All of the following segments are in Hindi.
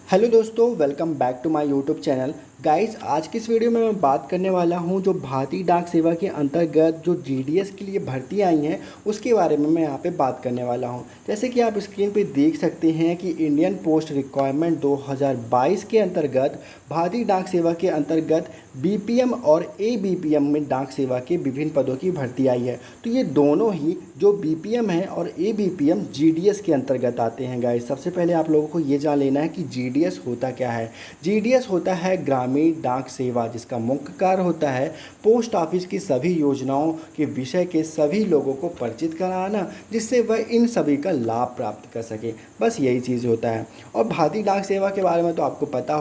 हेलो दोस्तों, welcome back to my YouTube channel. Guys, आज की इस वीडियो में मैं बात करने वाला हूं जो भारतीय डाक सेवा के अंतर्गत जो जीडीएस के लिए भर्ती आई हैं उसके बारे में मैं यहां पे बात करने वाला हूं। जैसे कि आप स्क्रीन पे देख सकते हैं कि इंडियन पोस्ट रिक्वायरमेंट 2022 के अंतर्गत भारतीय डाक सेवा के अंतर्गत बीपीएम और एबीपीएम में डाक सेवा के विभिन्न पदों की भर्ती आई है। तो ये दोनों ही जो बीपीएम है और एबीपीएम जीडीएस के अंतर्गत आते हैं। गाइस, सबसे पहले आप लोगों को ये जान लेना है कि जीडीएस होता क्या है। जीडीएस होता है ग्रामीण डाक सेवा, जिसका मुख्य कार्य होता है पोस्ट ऑफिस की सभी योजनाओं के विषय के सभी लोगों को परिचित कराना, जिससे वह इन सभी का लाभ प्राप्त कर सके। बस यही चीज़ होता है। और भारतीय डाक सेवा के बारे में तो आपको पता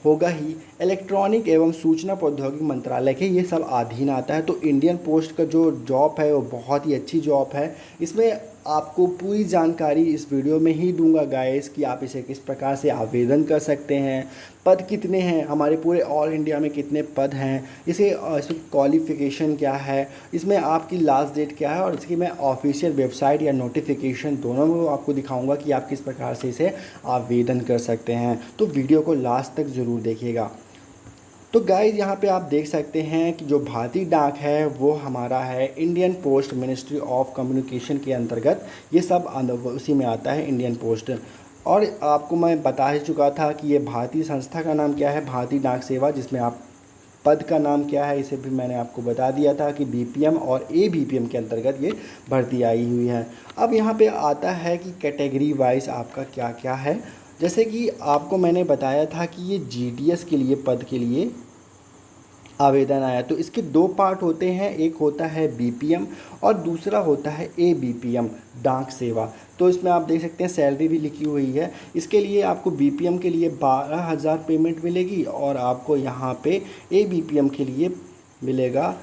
होगा ही, इलेक्ट्रॉनिक एवं सूचना प्रौद्योगिकी मंत्रालय के ये सब अधीन आता है। तो इंडियन पोस्ट का जो जॉब है वो बहुत ही अच्छी जॉब है। इसमें आपको पूरी जानकारी इस वीडियो में ही दूंगा गाइस कि आप इसे किस प्रकार से आवेदन कर सकते हैं, पद कितने हैं, हमारे पूरे ऑल इंडिया में कितने पद हैं, इसमें क्वालिफ़िकेशन क्या है, इसमें आपकी लास्ट डेट क्या है, और इसकी मैं ऑफिशियल वेबसाइट या नोटिफिकेशन दोनों में आपको दिखाऊंगा कि आप किस प्रकार से इसे आवेदन कर सकते हैं। तो वीडियो को लास्ट तक ज़रूर देखिएगा। तो गाइस, यहाँ पे आप देख सकते हैं कि जो भारतीय डाक है वो हमारा है Indian post ministry of communication के अंतर्गत ये सब उसी में आता है, इंडियन पोस्ट। और आपको मैं बता ही चुका था कि ये भारतीय संस्था का नाम क्या है, भारतीय डाक सेवा, जिसमें आप पद का नाम क्या है इसे भी मैंने आपको बता दिया था कि बीपीएम और एबीपीएम के अंतर्गत ये भर्ती आई हुई है। अब यहाँ पे आता है कि कैटेगरी वाइज आपका क्या क्या है। जैसे कि आपको मैंने बताया था कि ये जीडीएस के लिए पद के लिए आवेदन आया, तो इसके दो पार्ट होते हैं, एक होता है बीपीएम और दूसरा होता है एबीपीएम डाक सेवा। तो इसमें आप देख सकते हैं सैलरी भी लिखी हुई है। इसके लिए आपको बीपीएम के लिए 12,000 पेमेंट मिलेगी और आपको यहाँ पे एबीपीएम के लिए मिलेगा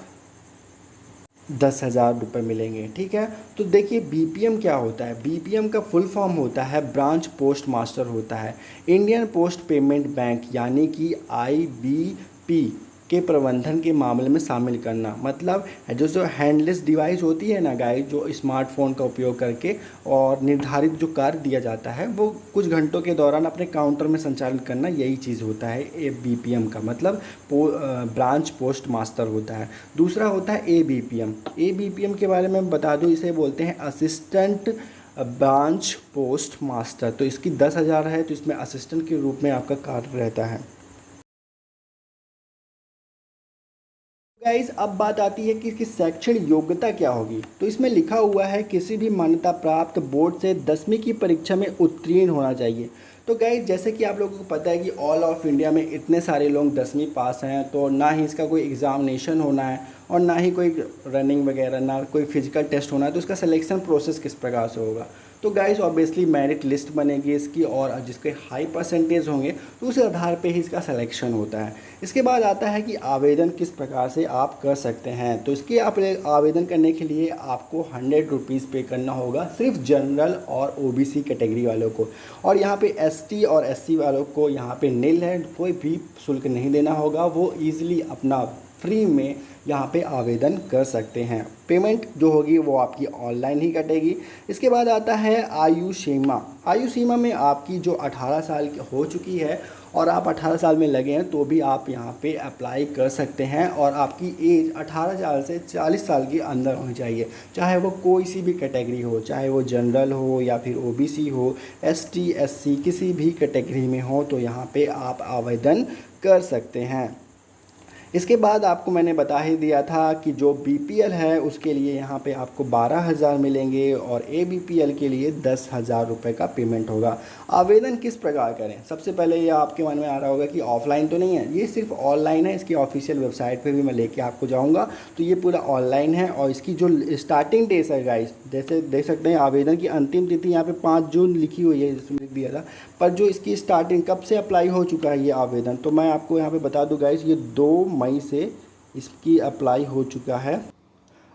10,000 रुपये मिलेंगे। ठीक है, तो देखिए बीपीएम क्या होता है। बीपीएम का फुल फॉर्म होता है ब्रांच पोस्ट मास्टर होता है, इंडियन पोस्ट पेमेंट बैंक यानी कि आईबीपी के प्रबंधन के मामले में शामिल करना। मतलब जो हैंडलेस डिवाइस होती है ना गाइस, जो स्मार्टफोन का उपयोग करके और निर्धारित जो कार्य दिया जाता है वो कुछ घंटों के दौरान अपने काउंटर में संचालित करना, यही चीज़ होता है बीपीएम का मतलब ब्रांच पोस्ट मास्टर होता है। दूसरा होता है एबीपीएम। एबीपीएम के बारे में बता दूं, इसे बोलते हैं असिस्टेंट ब्रांच पोस्ट मास्टर। तो इसकी 10,000 है, तो इसमें असिस्टेंट के रूप में आपका कार्य रहता है। गाइस, अब बात आती है कि इसकी शैक्षणिक योग्यता क्या होगी। तो इसमें लिखा हुआ है किसी भी मान्यता प्राप्त बोर्ड से 10वीं की परीक्षा में उत्तीर्ण होना चाहिए। तो गाइस, जैसे कि आप लोगों को पता है कि ऑल ऑफ इंडिया में इतने सारे लोग 10वीं पास हैं, तो ना ही इसका कोई एग्ज़ामिनेशन होना है और ना ही कोई रनिंग वगैरह, ना कोई फिजिकल टेस्ट होना है। तो इसका सिलेक्शन प्रोसेस किस प्रकार से होगा। तो गाइस, ऑब्वियसली मेरिट लिस्ट बनेगी इसकी, और जिसके हाई परसेंटेज होंगे तो उस आधार पे ही इसका सिलेक्शन होता है। इसके बाद आता है कि आवेदन किस प्रकार से आप कर सकते हैं। तो इसके आप आवेदन करने के लिए आपको 100 रुपीज़ पे करना होगा, सिर्फ जनरल और ओबीसी कैटेगरी वालों को। और यहाँ पे एसटी और एससी वालों को यहाँ पे निल है, कोई भी शुल्क नहीं देना होगा, वो ईजिली अपना फ्री में यहाँ पे आवेदन कर सकते हैं। पेमेंट जो होगी वो आपकी ऑनलाइन ही कटेगी। इसके बाद आता है आयु सीमा। आयु सीमा में आपकी जो 18 साल की हो चुकी है और आप 18 साल में लगे हैं तो भी आप यहाँ पे अप्लाई कर सकते हैं, और आपकी एज 18 साल से 40 साल के अंदर होनी चाहिए, चाहे वो कोई सी भी कैटेगरी हो, चाहे वो जनरल हो या फिर ओबीसी हो, एसटी एससी किसी भी कैटेगरी में हो, तो यहाँ पे आप आवेदन कर सकते हैं। इसके बाद आपको मैंने बता ही दिया था कि जो बीपीएल है उसके लिए यहाँ पे आपको 12,000 मिलेंगे और एबीपीएल के लिए 10,000 रुपये का पेमेंट होगा। आवेदन किस प्रकार करें, सबसे पहले ये आपके मन में आ रहा होगा कि ऑफलाइन तो नहीं है, ये सिर्फ ऑनलाइन है। इसकी ऑफिशियल वेबसाइट पे भी मैं लेके आपको जाऊँगा, तो ये पूरा ऑनलाइन है। और इसकी जो स्टार्टिंग डेट है गाइस, जैसे देख सकते हैं आवेदन की अंतिम तिथि यहाँ पे 5 जून लिखी हुई है, जिसमें लिख दिया था, पर जो इसकी स्टार्टिंग कब से अप्लाई हो चुका है ये आवेदन, तो मैं आपको यहाँ पे बता दूँ गाइस, ये 2 मई से इसकी अप्लाई हो चुका है।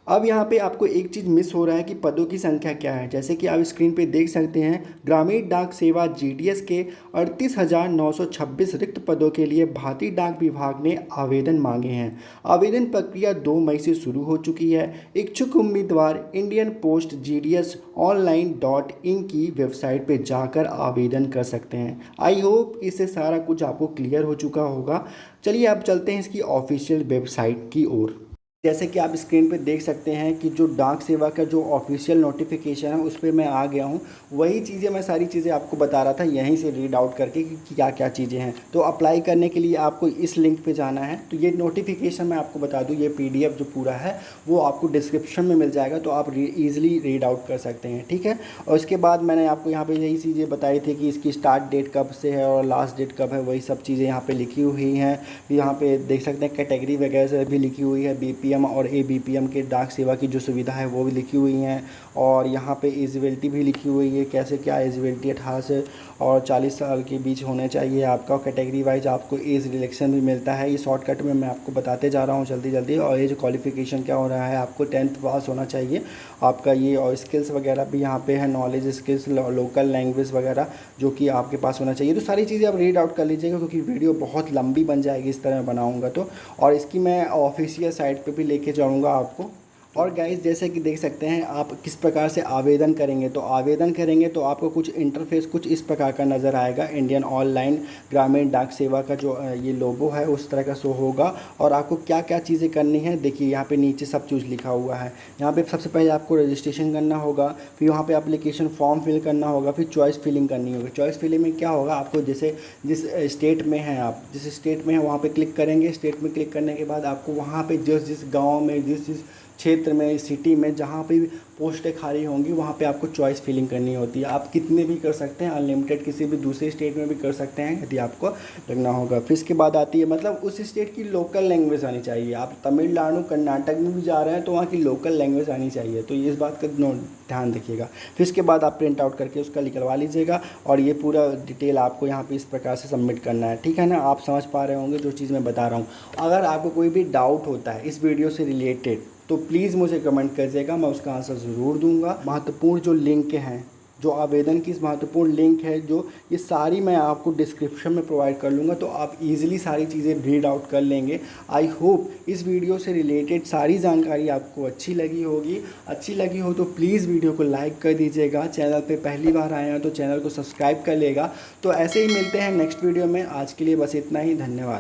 अब यहाँ पे आपको एक चीज़ मिस हो रहा है कि पदों की संख्या क्या है। जैसे कि आप स्क्रीन पे देख सकते हैं, ग्रामीण डाक सेवा जीडीएस के 38,926 रिक्त पदों के लिए भारतीय डाक विभाग ने आवेदन मांगे हैं। आवेदन प्रक्रिया 2 मई से शुरू हो चुकी है। इच्छुक उम्मीदवार इंडियन पोस्ट जीडीएस online.in की वेबसाइट पे जाकर आवेदन कर सकते हैं। आई होप इससे सारा कुछ आपको क्लियर हो चुका होगा। चलिए अब चलते हैं इसकी ऑफिशियल वेबसाइट की ओर। जैसे कि आप स्क्रीन पे देख सकते हैं कि जो डाक सेवा का जो ऑफिशियल नोटिफिकेशन है उस पर मैं आ गया हूँ। वही चीज़ें मैं सारी चीज़ें आपको बता रहा था यहीं से रीड आउट करके कि क्या क्या चीज़ें हैं। तो अप्लाई करने के लिए आपको इस लिंक पे जाना है। तो ये नोटिफिकेशन मैं आपको बता दूँ, ये PDF जो पूरा है वो आपको डिस्क्रिप्शन में मिल जाएगा, तो आप ईज़िली रीड आउट कर सकते हैं, ठीक है। और उसके बाद मैंने आपको यहाँ पर यही चीज़ें बताई थी कि इसकी स्टार्ट डेट कब से है और लास्ट डेट कब है, वही सब चीज़ें यहाँ पर लिखी हुई हैं। यहाँ पे देख सकते हैं कैटेगरी वगैरह भी लिखी हुई है, BPM और ABPM के डाक सेवा की जो सुविधा है वो भी लिखी हुई हैं। और यहाँ पे एजिबिलिटी भी लिखी हुई है, कैसे क्या एजिबिलिटी 18 से और 40 साल के बीच होने चाहिए आपका। कैटेगरी वाइज आपको एज रिलेक्शन भी मिलता है। ये शॉर्टकट में मैं आपको बताते जा रहा हूँ जल्दी जल्दी। और एज क्वालिफिकेशन क्या हो रहा है, आपको 10th पास होना चाहिए आपका ये। और स्किल्स वगैरह भी यहाँ पे है, नॉलेज स्किल्स, लोकल लैंग्वेज वगैरह जो कि आपके पास होना चाहिए। तो सारी चीज़ें आप रीड आउट कर लीजिएगा क्योंकि वीडियो बहुत लंबी बन जाएगी इस तरह बनाऊँगा तो। और इसकी मैं ऑफिशियल साइट पे भी लेके जाऊँगा आपको। और गाइस जैसे कि देख सकते हैं आप किस प्रकार से आवेदन करेंगे। तो आवेदन करेंगे तो आपको कुछ इंटरफेस कुछ इस प्रकार का नज़र आएगा। इंडियन ऑनलाइन ग्रामीण डाक सेवा का जो ये लोगो है उस तरह का शो होगा। और आपको क्या क्या चीज़ें करनी है देखिए, यहाँ पे नीचे सब कुछ लिखा हुआ है। यहाँ पे सबसे पहले आपको रजिस्ट्रेशन करना होगा, फिर वहाँ पे एप्लीकेशन फॉर्म फिल करना होगा, फिर चॉइस फिलिंग करनी होगी। चॉइस फिलिंग में क्या होगा, आपको जैसे जिस स्टेट में हैं आप, जिस स्टेट में हैं वहाँ पे क्लिक करेंगे। स्टेट में क्लिक करने के बाद आपको वहाँ पे जिस जिस गाँव में, जिस क्षेत्र में, सिटी में जहाँ पे पोस्टें खाली होंगी वहाँ पे आपको चॉइस फिलिंग करनी होती है। आप कितने भी कर सकते हैं, अनलिमिटेड, किसी भी दूसरे स्टेट में भी कर सकते हैं यदि आपको लगना होगा। फिर इसके बाद आती है मतलब उस स्टेट की लोकल लैंग्वेज आनी चाहिए। आप तमिलनाडु कर्नाटक में भी जा रहे हैं तो वहाँ की लोकल लैंग्वेज आनी चाहिए, तो ये इस बात का ध्यान रखिएगा। फिर इसके बाद आप प्रिंट आउट करके उसका निकलवा लीजिएगा और ये पूरा डिटेल आपको यहाँ पे इस प्रकार से सबमिट करना है, ठीक है ना। आप समझ पा रहे होंगे जो चीज़ मैं बता रहा हूँ। अगर आपको कोई भी डाउट होता है इस वीडियो से रिलेटेड तो प्लीज़ मुझे कमेंट कीजिएगा, मैं उसका आंसर ज़रूर दूंगा। महत्वपूर्ण जो लिंक हैं, जो आवेदन की महत्वपूर्ण लिंक है, जो ये सारी मैं आपको डिस्क्रिप्शन में प्रोवाइड कर लूँगा, तो आप इजीली सारी चीज़ें रीड आउट कर लेंगे। आई होप इस वीडियो से रिलेटेड सारी जानकारी आपको अच्छी लगी होगी। अच्छी लगी हो तो प्लीज़ वीडियो को लाइक कर दीजिएगा। चैनल पे पहली बार आए हैं तो चैनल को सब्सक्राइब कर लेगा। तो ऐसे ही मिलते हैं नेक्स्ट वीडियो में। आज के लिए बस इतना ही, धन्यवाद।